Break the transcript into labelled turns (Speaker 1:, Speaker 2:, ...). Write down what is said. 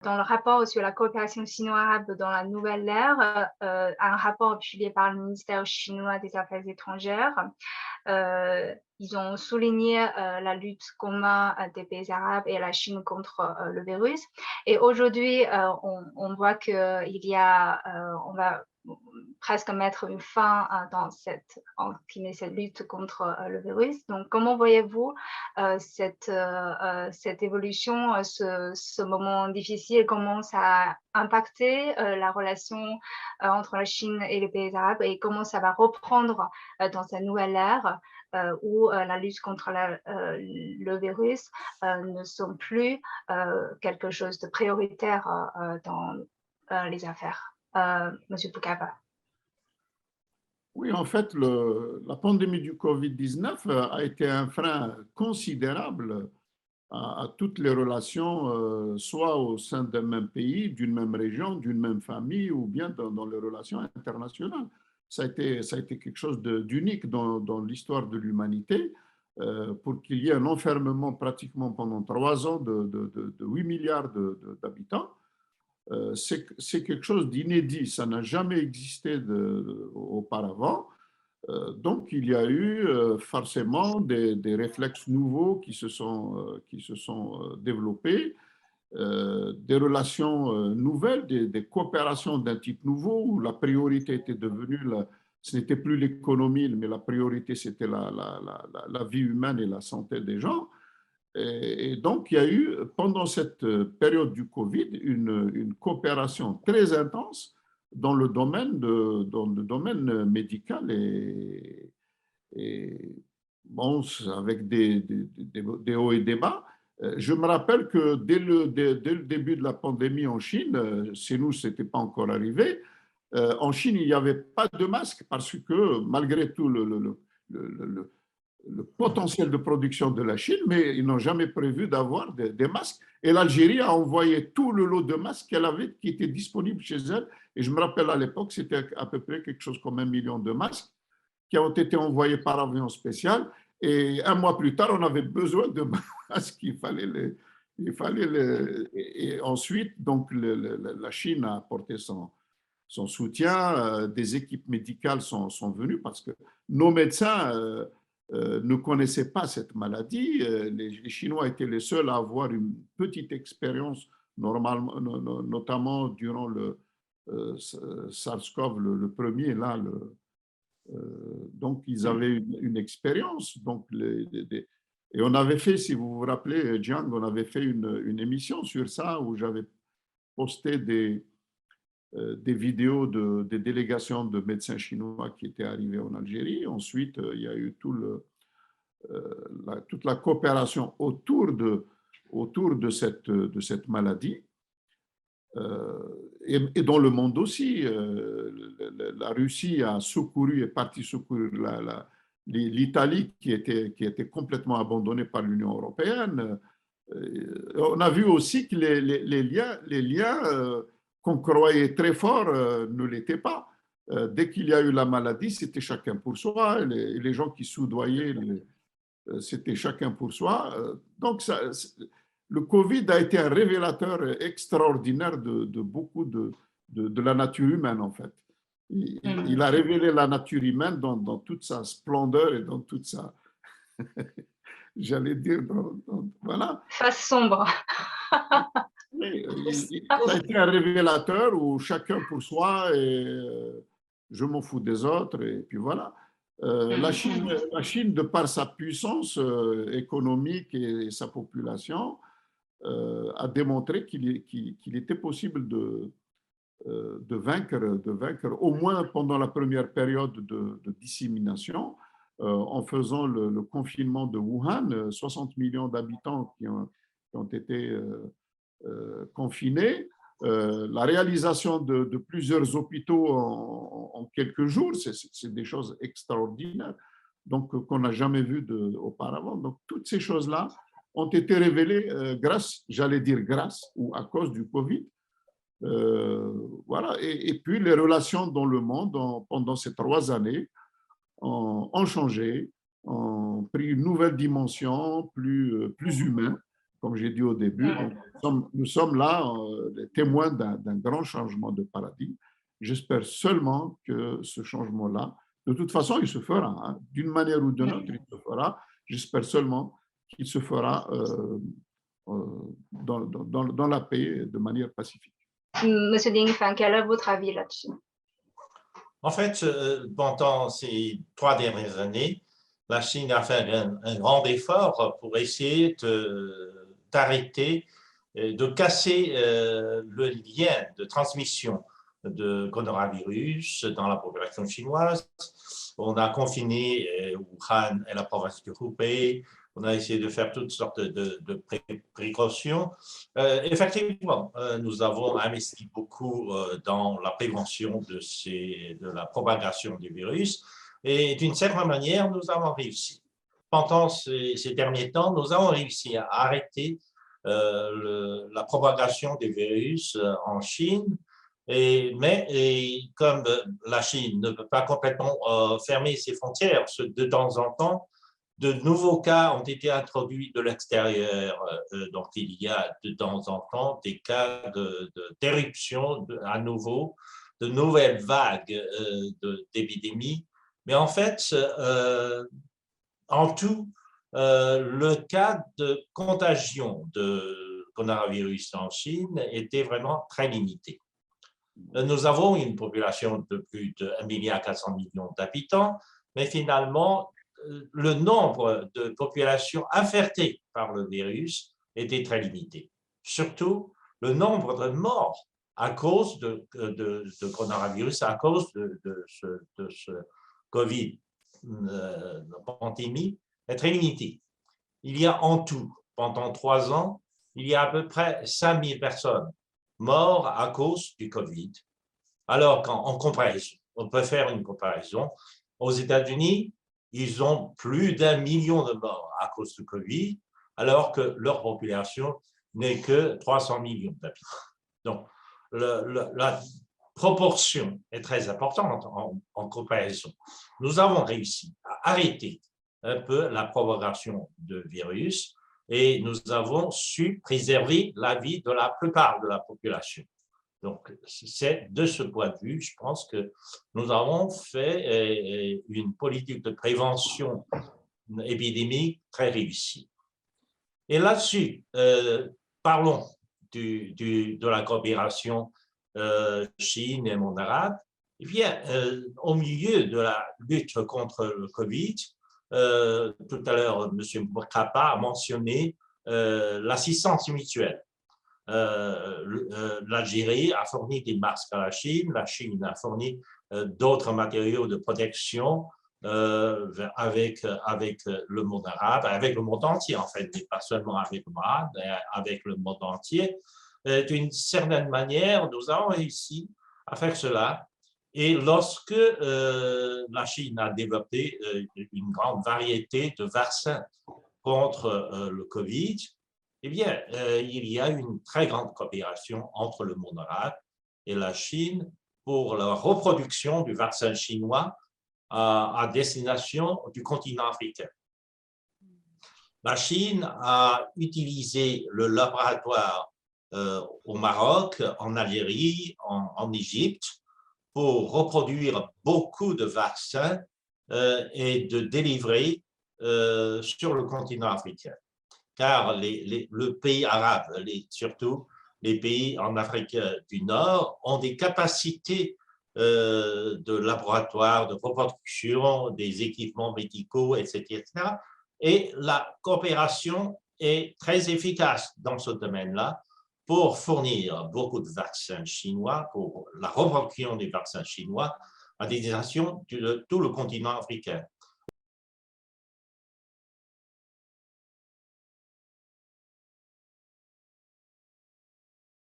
Speaker 1: Dans le rapport sur la coopération sino-arabe dans la nouvelle ère, un rapport publié par le ministère chinois des Affaires étrangères, ils ont souligné, la lutte commune, des pays arabes et la Chine contre, le virus et aujourd'hui, on voit qu'il y a, on va presque mettre une fin, dans cette lutte contre, le virus. Donc comment voyez-vous, cette évolution, ce moment difficile? Comment ça a impacté, la relation, entre la Chine et les pays arabes et comment ça va reprendre, dans cette nouvelle ère, où, la lutte contre le virus, ne sont plus, quelque chose de prioritaire, dans, les affaires? Monsieur Boukaba.
Speaker 2: Oui, en fait, la pandémie du Covid-19 a été un frein considérable à toutes les relations, soit au sein d'un même pays, d'une même région, d'une même famille, ou bien dans les relations internationales. Ça a été quelque chose d'unique dans l'histoire de l'humanité, pour qu'il y ait un enfermement pratiquement pendant 3 ans de 8 milliards d'habitants. C'est quelque chose d'inédit, ça n'a jamais existé auparavant. Donc, il y a eu forcément des réflexes nouveaux qui se sont développés, des relations nouvelles, des coopérations d'un type nouveau, où la priorité était devenue, ce n'était plus l'économie, mais la priorité, c'était la vie humaine et la santé des gens. Et donc, il y a eu, pendant cette période du Covid, une coopération très intense dans le domaine médical et bon, avec des hauts et des bas. Je me rappelle que dès le début de la pandémie en Chine, chez nous, ce n'était pas encore arrivé, en Chine, il n'y avait pas de masque parce que malgré tout le le potentiel de production de la Chine, mais ils n'ont jamais prévu d'avoir des masques. Et l'Algérie a envoyé tout le lot de masques qu'elle avait, qui était disponible chez elle. Et je me rappelle à l'époque, c'était à peu près quelque chose comme 1 million de masques qui ont été envoyés par avion spécial. Et un mois plus tard, on avait besoin de masques. Et ensuite, donc, la Chine a apporté son soutien. Des équipes médicales sont venues parce que nos médecins ne connaissaient pas cette maladie. Les Chinois étaient les seuls à avoir une petite expérience, normalement, notamment durant le SARS-CoV, le premier, là. Donc, ils avaient une expérience. Donc, et on avait fait, si vous vous rappelez, Jiang, on avait fait une émission sur ça où j'avais posté des vidéos des délégations de médecins chinois qui étaient arrivés en Algérie. Ensuite, il y a eu toute la coopération autour de cette maladie. Et dans le monde aussi, la Russie a secouru, est partie secourir l'Italie qui était complètement abandonnée par l'Union européenne. On a vu aussi que les liens qu'on croyait très forts ne l'étaient pas. Dès qu'il y a eu la maladie, c'était chacun pour soi. Les gens qui soudoyaient, c'était chacun pour soi. Donc, le Covid a été un révélateur extraordinaire de beaucoup de la nature humaine, en fait. Il a révélé la nature humaine dans toute sa splendeur et dans toute sa, j'allais dire, voilà.
Speaker 1: Face sombre.
Speaker 2: Oui, ça a été un révélateur où chacun pour soi et je m'en fous des autres et puis voilà. La Chine, de par sa puissance économique et sa population, a démontré qu'il était possible de vaincre, au moins pendant la première période de dissémination, en faisant le confinement de Wuhan, 60 millions d'habitants qui ont été confinés, la réalisation de plusieurs hôpitaux en quelques jours, c'est des choses extraordinaires, donc qu'on n'a jamais vues auparavant. Donc toutes ces choses-là ont été révélées grâce, j'allais dire grâce ou à cause du Covid. Voilà. Et puis les relations dans le monde pendant ces 3 années ont changé, ont pris une nouvelle dimension, plus humaine. comme j'ai dit au début. Donc, nous sommes là, les témoins d'un grand changement de paradigme. J'espère seulement que ce changement-là, de toute façon, il se fera, hein, d'une manière ou d'une autre, il se fera. J'espère seulement qu'il se fera dans la paix, de manière pacifique.
Speaker 1: Monsieur Ding, enfin, quel est votre avis là-dessus?
Speaker 3: En fait, pendant ces 3 dernières années, la Chine a fait un grand effort pour essayer d'arrêter, de casser le lien de transmission de coronavirus dans la population chinoise. On a confiné Wuhan et la province du Hubei. On a essayé de faire toutes sortes de précautions. Effectivement, nous avons investi beaucoup dans la prévention de la propagation du virus et d'une certaine manière, nous avons réussi. Pendant ces derniers temps, nous avons réussi à arrêter la propagation du virus en Chine. Mais comme la Chine ne peut pas complètement fermer ses frontières, de temps en temps, de nouveaux cas ont été introduits de l'extérieur. Donc, il y a de temps en temps des cas d'éruption à nouveau, de nouvelles vagues d'épidémies. Mais en fait, en tout, le cas de contagion de coronavirus en Chine était vraiment très limité. Nous avons une population de plus de 1,4 milliard d'habitants, mais finalement, le nombre de populations infectées par le virus était très limité. Surtout, le nombre de morts à cause de coronavirus, à cause de ce Covid, pandémie, est très limité. Il y a en tout, pendant 3 ans, il y a à peu près 5 000 personnes mortes à cause du Covid. Alors qu'en comparaison, on peut faire une comparaison, aux États-Unis, ils ont plus d'1 million de morts à cause du Covid, alors que leur population n'est que 300 millions d'habitants. Donc, la proportion est très importante en comparaison. Nous avons réussi à arrêter un peu la propagation de virus et nous avons su préserver la vie de la plupart de la population. Donc, c'est de ce point de vue, je pense que nous avons fait une politique de prévention épidémique très réussie. Et là-dessus, parlons de la coopération Chine et monde arabe. Eh bien, au milieu de la lutte contre le Covid, tout à l'heure, M. Mokapa a mentionné l'assistance mutuelle. L'Algérie a fourni des masques à la Chine a fourni d'autres matériaux de protection avec le monde arabe, avec le monde entier en fait, mais pas seulement avec le monde arabe, mais avec le monde entier. D'une certaine manière, nous avons réussi à faire cela. Et lorsque la Chine a développé une grande variété de vaccins contre le Covid, eh bien, il y a une très grande coopération entre le monde arabe et la Chine pour la reproduction du vaccin chinois à destination du continent africain. La Chine a utilisé le laboratoire au Maroc, en Algérie, en Égypte, pour reproduire beaucoup de vaccins et de délivrer sur le continent africain. Car le pays arabe, surtout les pays en Afrique du Nord, ont des capacités de laboratoire, de reproduction, des équipements médicaux, etc. Et la coopération est très efficace dans ce domaine-là pour fournir beaucoup de vaccins chinois, pour la reproduction des vaccins chinois à destination de tout le continent africain.